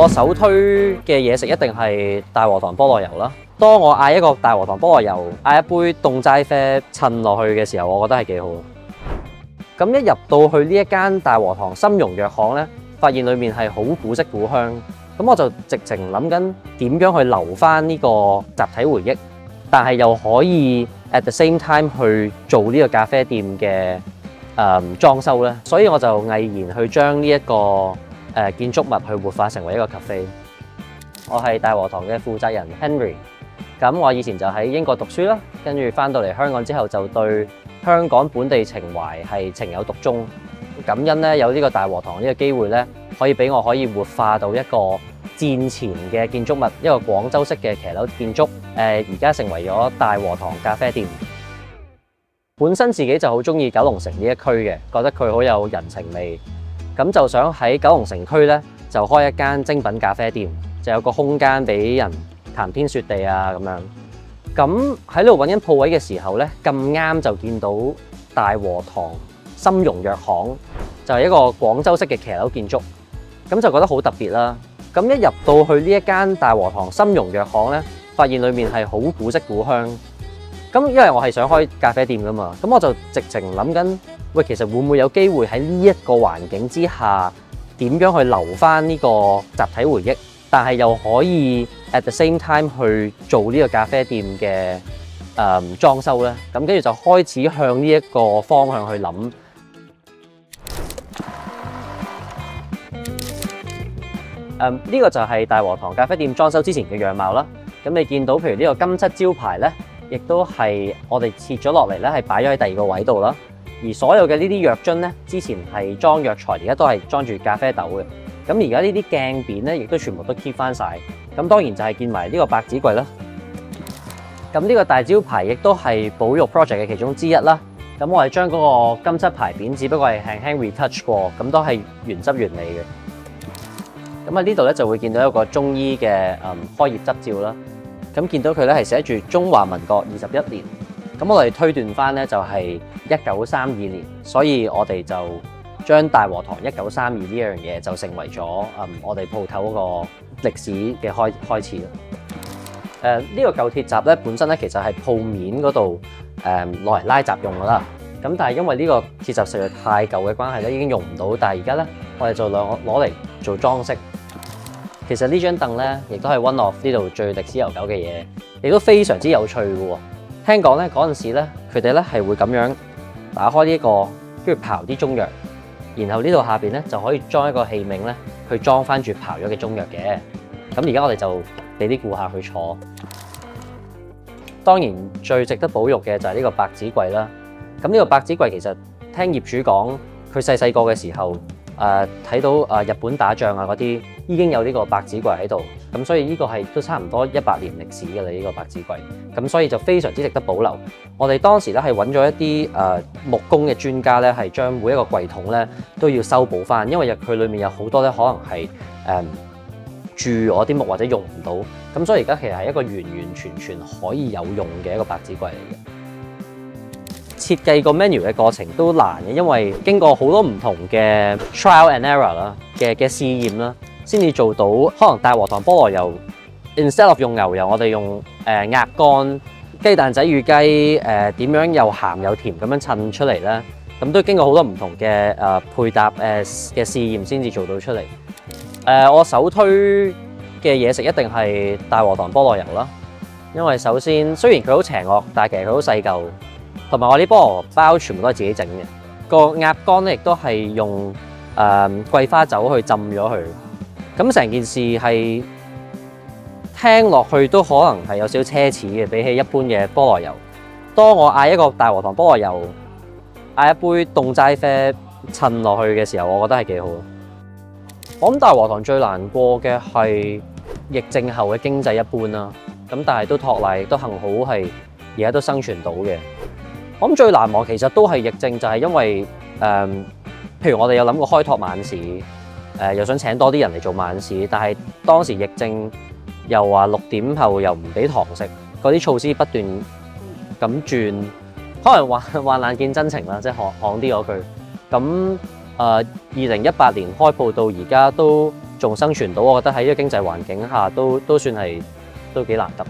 我首推嘅嘢食一定係大和堂菠蘿油啦。當我嗌一個大和堂菠蘿油，嗌一杯凍齋啡襯落去嘅時候，我覺得係幾好。咁一入到去呢一間大和堂參茸藥行咧，發現裡面係好古色古香。咁我就直情諗緊點樣去留翻呢個集體回憶，但係又可以 at the same time 去做呢個咖啡店嘅裝修咧。所以我就毅然去將呢一個建築物去活化成為一個 cafe。我係大和堂嘅負責人 Henry。咁我以前就喺英國讀書啦，跟住翻到嚟香港之後就對香港本地情懷係情有獨鐘。感恩咧有呢個大和堂呢個機會咧，可以俾我可以活化到一個戰前嘅建築物，一個廣州式嘅騎樓建築。而家成為咗大和堂咖啡店。本身自己就好中意九龍城呢一區嘅，覺得佢好有人情味。咁就想喺九龍城區咧就開一間精品咖啡店，就有個空間俾人談天說地啊咁樣。咁喺度揾緊鋪位嘅時候咧，咁啱就見到大和堂參茸藥行，就係一個廣州式嘅騎樓建築，咁就覺得好特別啦。咁一入到去呢一間大和堂參茸藥行咧，發現裡面係好古色古香。咁因為我係想開咖啡店噶嘛，咁我就直情諗緊，喂，其實會唔會有機會喺呢一個環境之下，點樣去留翻呢個集體回憶，但係又可以 at the same time 去做呢個咖啡店嘅裝修咧？咁跟住就開始向呢一個方向去諗。呢個就係大和堂咖啡店裝修之前嘅樣貌啦。咁你見到譬如呢個金漆招牌咧，亦都係我哋切咗落嚟咧，係擺咗喺第二個位度啦。而所有嘅呢啲藥樽咧，之前係裝藥材，而家都係裝住咖啡豆嘅。咁而家呢啲鏡片咧，亦都全部都 keep 翻晒。咁當然就係見埋呢個白紙櫃啦。咁呢個大招牌亦都係保育 project 嘅其中之一啦。咁我係將嗰個金漆牌匾，只不過係輕輕 retouch 過，咁都係原汁原味嘅。咁喺呢度咧就會見到一個中醫嘅開業執照啦。咁見到佢咧係寫住中華民國21年。咁我哋推斷翻咧就係1932年，所以我哋就將大和堂1932呢樣嘢就成為咗我哋鋪頭嗰個歷史嘅開始啦。呢個舊鐵閘咧本身咧其實係鋪面嗰度攞嚟拉閘用噶啦。咁但係因為呢個鐵閘實在太舊嘅關係咧，已經用唔到。但係而家咧我哋就攞嚟做裝飾。其實呢張凳咧亦都係 one of 呢度最歷史悠久嘅嘢，亦都非常之有趣嘅喎。聽講咧嗰陣時咧，佢哋咧係會咁樣打開呢個，跟住刨啲中藥，然後呢度下邊咧就可以裝一個器皿咧，去裝翻住刨咗嘅中藥嘅。咁而家我哋就俾啲顧客去坐。當然最值得保育嘅就係呢個白紙櫃啦。咁呢個白紙櫃其實聽業主講，佢細個嘅時候睇到日本打仗啊嗰啲已經有呢個白紙櫃喺度，咁所以呢個係都差唔多100年歷史嘅啦，呢個白紙櫃。咁所以就非常之值得保留。我哋當時咧係揾咗一啲木工嘅專家咧，係將每一個櫃桶咧都要修補翻，因為佢裡面有好多咧可能係蛀咗啲木或者用唔到，咁所以而家其實係一個完全可以有用嘅一個白紙櫃嚟嘅。設計個 menu 嘅過程都難嘅，因為經過好多唔同嘅 trial and error 啦嘅試驗啦，先至做到可能大和堂菠蘿油 instead of 用牛油，我哋用鴨肝、雞蛋仔與雞點樣又鹹又甜咁樣襯出嚟咧，咁都經過好多唔同嘅配搭嘅試驗先至做到出嚟。我首推嘅嘢食一定係大和堂菠蘿油啦，因為首先雖然佢好邪惡，但係其實佢好細嚿。同埋我啲菠蘿包全部都係自己整嘅，個鴨肝咧亦都係用桂花酒去浸咗佢，咁成件事係聽落去都可能係有少少奢侈嘅，比起一般嘅菠蘿油。當我嗌一個大和堂菠蘿油，嗌一杯凍齋啡襯落去嘅時候，我覺得係幾好。我諗大和堂最難過嘅係疫症後嘅經濟一般啦，咁但係都托賴，亦都幸好係而家都生存到嘅。我諗最難忘其實都係疫症，就係因為譬如我哋有諗過開拓晚市，又想請多啲人嚟做晚市，但係當時疫症又話6點後又唔俾堂食，嗰啲措施不斷咁轉，可能患難見真情啦，即係行啲嗰句。咁2018年開鋪到而家都仲生存到，我覺得喺呢個經濟環境下都算係都幾難得。